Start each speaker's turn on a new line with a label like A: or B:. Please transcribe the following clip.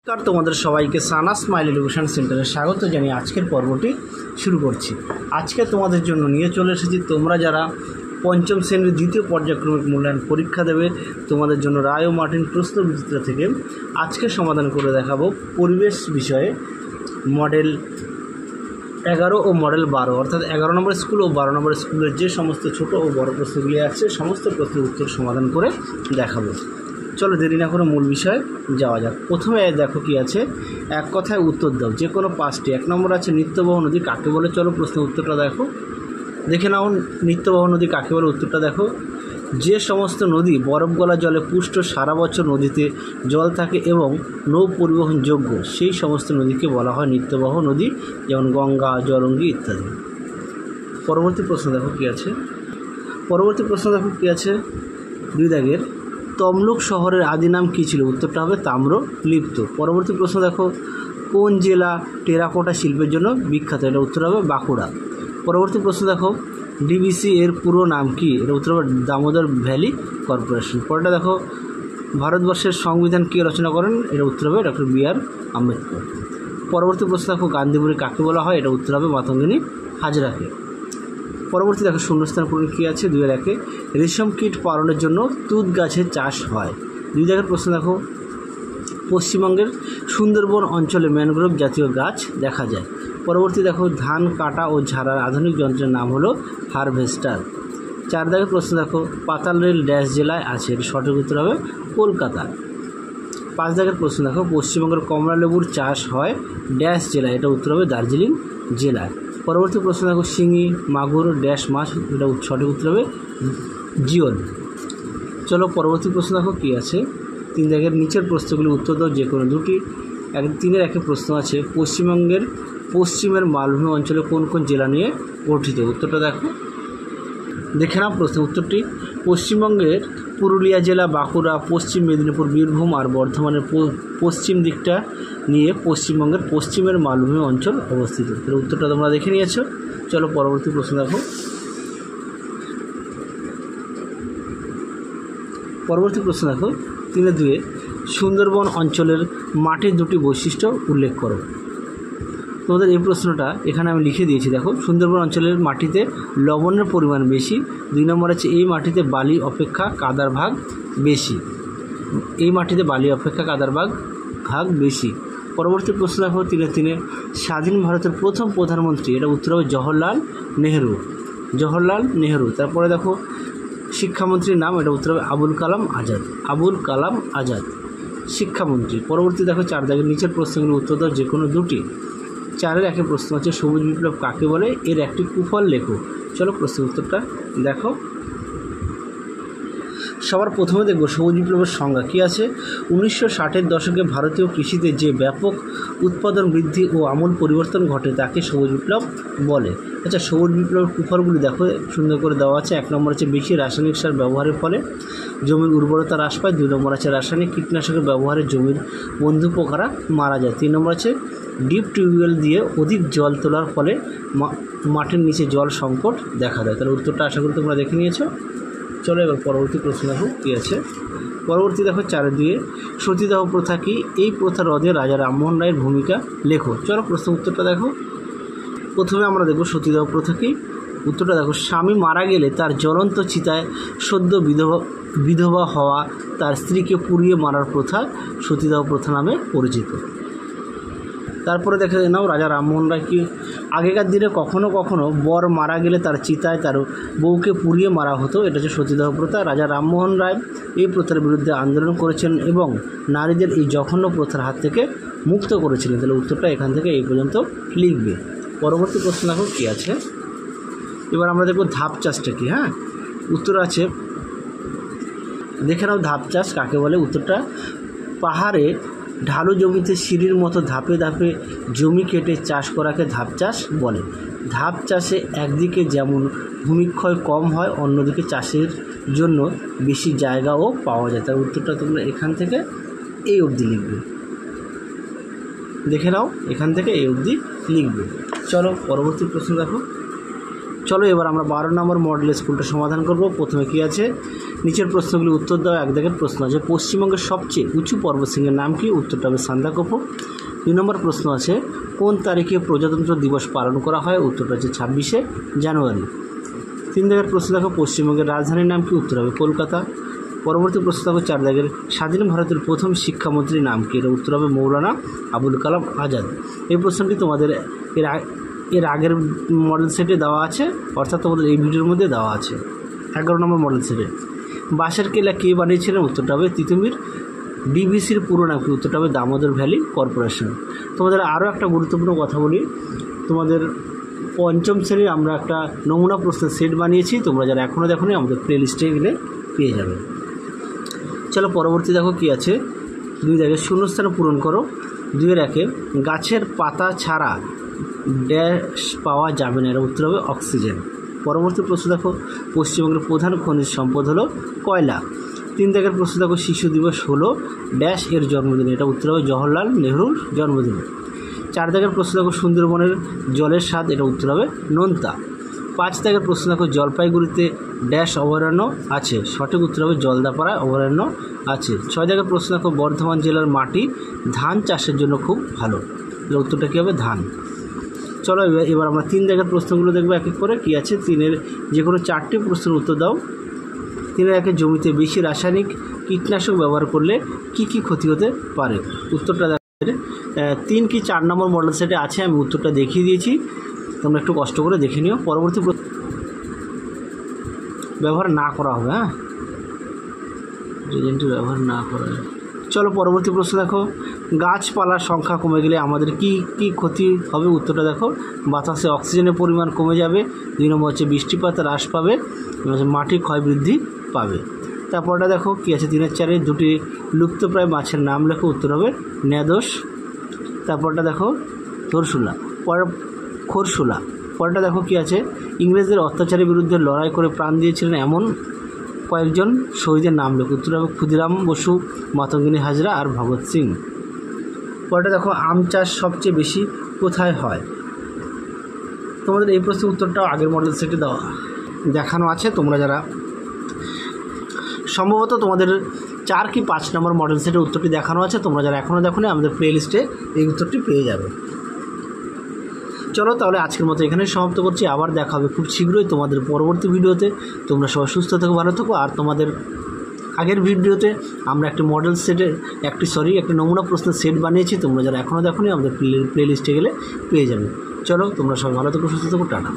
A: নমস্কার, তোমাদের সবাইকে সানা স্মাইল এডুকেশন সেন্টারে স্বাগত জানিয়ে আজকের পর্বটি শুরু করছি। আজকে তোমাদের জন্য নিয়ে চলে এসেছি তোমরা যারা পঞ্চম শ্রেণীর দ্বিতীয় পর্যায়ক্রমিক মূল্যায়ন পরীক্ষা দেবে, তোমাদের জন্য রায় ও মার্টিন প্রশ্নবিচিত্র থেকে আজকে সমাধান করে দেখাবো পরিবেশ বিষয়ে মডেল 11 ও মডেল 12, অর্থাৎ 11 নম্বর স্কুল ও 12 নম্বর স্কুলের যে সমস্ত ছোট ও বড় প্রশ্নগুলি আছে সমস্ত প্রশ্নের উত্তর সমাধান করে দেখাবো। চলো দেরি না করে মূল বিষয়ে যাওয়া যাক। প্রথমে দেখো কি আছে, এক কথায় উত্তর দাও যে কোনো পাঁচটি। 1 নম্বর আছে নিত্যবহ নদী কাকে বলে। চলো প্রশ্নের উত্তরটা দেখে নাও। নিত্যবহ নদী কাকে বলে, উত্তরটা দেখো। যে সমস্ত নদী বরফ গলা জলে পুষ্ট, সারা বছর নদীতে জল থাকে এবং নৌ পরিবহনযোগ্য, সেই সমস্ত নদীকে বলা হয় নিত্যবহ নদী, যেমন গঙ্গা, জলঙ্গি ইত্যাদি। পরবর্তী প্রশ্ন দেখো কি আছে। 2 দাগের তমলুক শহরের আদি নাম কী ছিল, উত্তরটা হবে তাম্রলিপ্ত। পরবর্তী প্রশ্ন দেখো, কোন জেলা টেরাকোটা শিল্পের জন্য বিখ্যাত, এটা উত্তর হবে বাঁকুড়া। পরবর্তী প্রশ্ন দেখো, ডিবিসি এর পুরো নাম কি, এটা উত্তর হবে দামোদর ভ্যালি কর্পোরেশন। পরেরটা দেখো, ভারতবর্ষের সংবিধান কে রচনা করেন, এটা উত্তর হবে ডক্টর বি.আর. আম্বেদকর। পরবর্তী প্রশ্ন দেখো, গান্ধীবুড়ি কাকে বলা হয়, এটা উত্তর হবে মাতঙ্গিনী হাজরাকে। পরবর্তী দেখো, শূন্যস্থান পূরণ কী আছে। 2-1 রেশম কীট পালনের জন্য তুঁত গাছের চাষ হয়। 2 দাগের প্রশ্ন দেখো, পশ্চিমবঙ্গের সুন্দরবন অঞ্চলে ম্যানগ্রোভ জাতীয় গাছ দেখা যায়। পরবর্তী দেখো, ধান কাটা ও ঝাড়ার আধুনিক যন্ত্রের নাম হলো হারভেস্টার। 4 দাগের প্রশ্ন দেখো, পাতাল রেল ড্যাশ জেলায় আছে, এর সঠিক উত্তর হবে কলকাতা। 5 দাগের প্রশ্ন দেখো, পশ্চিমবঙ্গের কমলা লেবুর চাষ হয় ড্যাশ জেলায়, এটা উত্তর হবে দার্জিলিং জেলায়। পরবর্তী প্রশ্ন দেখো, শিঙি মাগুর ড্যাশ মাছ, এটা সঠিক উত্তর হবে জিওল। চলো পরবর্তী প্রশ্ন দেখো কী আছে। 3 দাগের নিচের প্রশ্নগুলি উত্তর দাও যে কোনো দুটি। 3-1 প্রশ্ন আছে, পশ্চিমবঙ্গের পশ্চিমের মালভূমি অঞ্চলে কোন কোন জেলা নিয়ে গঠিত, উত্তরটা দেখে নাও প্রশ্নের উত্তরটি। পশ্চিমবঙ্গের পুরুলিয়া জেলা, বাঁকুড়া, পশ্চিম মেদিনীপুর, বীরভূম আর বর্ধমানের পশ্চিম দিকটা নিয়ে পশ্চিমবঙ্গের পশ্চিমের মালভূমি অঞ্চল অবস্থিত। এর উত্তরটা তোমরা দেখে নিয়েছো। চলো পরবর্তী প্রশ্ন দেখো। পরবর্তী প্রশ্ন দেখো, 3-2 সুন্দরবন অঞ্চলের মাটির দুটি বৈশিষ্ট্য উল্লেখ করো। তোমাদের এই প্রশ্নটা এখানে আমি লিখে দিয়েছি। দেখো, সুন্দরবন অঞ্চলের মাটিতে লবণের পরিমাণ বেশি। 2 নম্বর আছে এই মাটিতে বালি অপেক্ষা কাদার ভাগ বেশি। বেশি। পরবর্তী প্রশ্ন দেখো, 3-3 স্বাধীন ভারতের প্রথম প্রধানমন্ত্রী, এটা উত্তর হবে জওহরলাল নেহেরু। তারপরে দেখো, শিক্ষামন্ত্রীর নাম, এটা উত্তর হবে আবুল কালাম আজাদ শিক্ষামন্ত্রী। পরবর্তী দেখো, 4 দাগের নিচের প্রশ্নগুলো উত্তর দাও যে কোনো দুটি। 4-1 প্রশ্ন আছে, সবুজ বিপ্লব কাকে বলে, এর একটি কুফল লেখো। চলো প্রশ্নের উত্তরটা দেখো। সবার প্রথমে দেখব সবুজ বিপ্লবের সংজ্ঞা কী আছে। 1960-এর দশকে ভারতীয় কৃষিতে যে ব্যাপক উৎপাদন বৃদ্ধি ও আমূল পরিবর্তন ঘটে তাকে সবুজ বিপ্লব বলে। আচ্ছা, সবুজ বিপ্লবের কুফলগুলি দেখো সুন্দর করে দেওয়া আছে। 1 নম্বর আছে বেশি রাসায়নিক সার ব্যবহারের ফলে জমির উর্বরতা হ্রাস পায়। 2 নম্বর আছে রাসায়নিক কীটনাশকের ব্যবহারে জমির বন্ধু পোকারা মারা যায়। 3 নম্বর আছে ডিপ টিউবওয়েল দিয়ে অধিক জল তোলার ফলে মাটির নিচে জল সংকট দেখা দেয়। তাহলে উত্তরটা আশা করি তোমরা দেখে নিয়েছো। চলো এবার পরবর্তী প্রশ্ন দেখো কী আছে। পরবর্তী দেখো 4-2 সতীদাহ প্রথা কি, এই প্রথা রোধে রাজা রামমোহন রায়ের ভূমিকা লেখো। চলো প্রশ্ন উত্তরটা দেখো। প্রথমে আমরা দেখব সতীদাহ প্রথা কি, উত্তরটা দেখো। স্বামী মারা গেলে তার জ্বলন্ত চিতায় সদ্য বিধবা হওয়া তার স্ত্রীকে পুড়িয়ে মারার প্রথা সতীদাহ প্রথা নামে পরিচিত। তারপরে দেখে নাও রাজা রামমোহন রায় কি, আগেকার দিনে কখনো কখনো বর মারা গেলে তার চিতায় তার বউকে পুড়িয়ে মারা হতো, এটা হচ্ছে সতীদাহ প্রথা। রাজা রামমোহন রায় এই প্রথার বিরুদ্ধে আন্দোলন করেছেন এবং নারীদের এই জঘন্য প্রথার হাত থেকে মুক্ত করেছিলেন। তাহলে উত্তরটা এখান থেকে এই পর্যন্ত লিখবে। পরবর্তী প্রশ্ন দেখো কী আছে। এবার আমরা দেখব ধাপ চাষটা কি। উত্তর আছে, দেখে নাও ধাপ চাষ কাকে বলে। উত্তরটা পাহাড়ে ঢালু জমিতে সিঁড়ির মতো ধাপে ধাপে জমি কেটে চাষ করাকে ধাপ চাষ বলে। ধাপ চাষে একদিকে যেমন ভূমিক্ষয় কম হয়, অন্যদিকে চাষের জন্য বেশি জায়গাও পাওয়া যায়। তার উত্তরটা তোমরা এখান থেকে এই অবধি লিখবে। দেখে নাও এখান থেকে এই অবধি লিখবে। চলো পরবর্তী প্রশ্ন দেখো। চলো এবার আমরা 12 নম্বর মডেল স্কুলটা সমাধান করব। প্রথমে কি আছে, নিচের প্রশ্নগুলি উত্তর দাও। এক দাগের প্রশ্ন আছে, পশ্চিমবঙ্গের সবচেয়ে উঁচু পর্বতশৃঙ্গের নাম কি? উত্তরটা হবে সান্দাকফু। 2 নম্বর প্রশ্ন আছে, কোন তারিখে প্রজাতন্ত্র দিবস পালন করা হয়? উত্তরটা হচ্ছে 26শে জানুয়ারি। 3 দাগের প্রশ্ন দেখো, পশ্চিমবঙ্গের রাজধানীর নাম কি? উত্তর হবে কলকাতা। পরবর্তী প্রশ্ন দেখো 4 দাগের, স্বাধীন ভারতের প্রথম শিক্ষামন্ত্রীর নাম কি? এটা উত্তর হবে মৌলানা আবুল কালাম আজাদ। এই প্রশ্নটি তোমাদের এর আগের মডেল সেটে দেওয়া আছে, অর্থাৎ তোমাদের এই ভিডিওর মধ্যে দেওয়া আছে। 11 নম্বর মডেল সেটে, বাঁশের কেল্লা কে বানিয়েছিলেন? উত্তরটা হবে তিতুমির। ডিভিসির পুরো নাম কি? উত্তরটা হবে দামোদর ভ্যালি কর্পোরেশন। তোমাদের আরও একটা গুরুত্বপূর্ণ কথা বলি, তোমাদের 5ম শ্রেণীর আমরা একটা নমুনা প্রশ্নের সেট বানিয়েছি, তোমরা যারা এখনও দেখোনি আমাদের প্লে লিস্টে গেলে পেয়ে যাবে। চলো পরবর্তী দেখো কি আছে, 2 দাগের শূন্যস্থান পূরণ করো। 2-এর 1-এ, গাছের পাতা ছাড়া ড্যাশ পাওয়া যাবে না, এর উত্তর হবে অক্সিজেন। পরবর্তী প্রশ্ন দেখো, পশ্চিমবঙ্গের প্রধান খনিজ সম্পদ হলো কয়লা। 3 দাগের প্রশ্ন দেখো, শিশু দিবস হলো ড্যাশ এর জন্মদিন, এটা উত্তর হবে জওহরলাল নেহরুর জন্মদিন। 4 দাগের প্রশ্ন দেখো, সুন্দরবনের জলের স্বাদ, এটা উত্তর হবে নোনতা। 5 দাগের প্রশ্ন দেখো, জলপাইগুড়িতে ড্যাশ অভয়ারণ্য আছে, সঠিক উত্তর হবে জলদাপাড়া অভয়ারণ্য আছে। 6 দাগের প্রশ্ন দেখো, বর্ধমান জেলার মাটি ধান চাষের জন্য খুব ভালো, এর উত্তরটা কী হবে? ধান। চলো এবার আমরা 3 দাগের প্রশ্নগুলো দেখবো এক এক করে। কী আছে, 3-এর যে কোনো 4টি প্রশ্নের উত্তর দাও। 3-এর 1-এ, জমিতে বেশি রাসায়নিক কীটনাশক ব্যবহার করলে কি কি ক্ষতি হতে পারে? উত্তরটা দেখো 3 কি 4 নম্বর মডেল সেটে আছে, আমি উত্তরটা দেখিয়ে দিয়েছি, তোমরা একটু কষ্ট করে দেখে নিও। পরবর্তী ব্যবহার না করা হবে, হ্যাঁ, এজেন্টের ব্যবহার না করা। চলো পরবর্তী প্রশ্ন দেখো, গাছপালার সংখ্যা কমে গেলে আমাদের কি কি ক্ষতি হবে? উত্তরটা দেখো, বাতাসে অক্সিজেনের পরিমাণ কমে যাবে। 2 নম্বর হচ্ছে বৃষ্টিপাত হ্রাস পাবে, মাটি ক্ষয় বৃদ্ধি পাবে। তারপরটা দেখো কী আছে, 3-এর 4-এ, 2টি লুপ্তপ্রায় মাছের নাম লেখো, উত্তর হবে নেদোস। তারপরটা দেখো খরশুলা। পরেরটা দেখো কী আছে, ইংরেজদের অত্যাচারের বিরুদ্ধে লড়াই করে প্রাণ দিয়েছিলেন এমন কয়েকজন শহীদের নাম লেখো, উত্তর হবে ক্ষুদিরাম বসু, মাতঙ্গিনী হাজরা আর ভগৎ সিং। পরেরটা দেখো, আম চাষ সবচেয়ে বেশি কোথায় হয়? তোমাদের এই প্রশ্নের উত্তরটাও আগের মডেল সেটে দেখানো আছে, তোমরা যারা সম্ভবত তোমাদের 4 কি 5 নম্বর মডেল সেটের উত্তরটি দেখানো আছে, তোমরা যারা এখনও দেখোনি আমাদের প্লে লিস্টে এই উত্তরটি পেয়ে যাবে। চলো তাহলে আজকের মতো এখানে সমাপ্ত করছি, আবার দেখা হবে খুব শীঘ্রই তোমাদের পরবর্তী ভিডিওতে। তোমরা সবাই সুস্থ থেকো, ভালো থেকো। আর তোমাদের আগের ভিডিওতে আমরা একটি মডেল সেটের একটি নমুনা প্রশ্নের সেট বানিয়েছি, তোমরা যারা এখনও দেখোনি আমাদের প্লে লিস্টে গেলে পেয়ে যাবে। চলো তোমরা সবাই ভালো থেকো, সুস্থ থেকো, টাটা।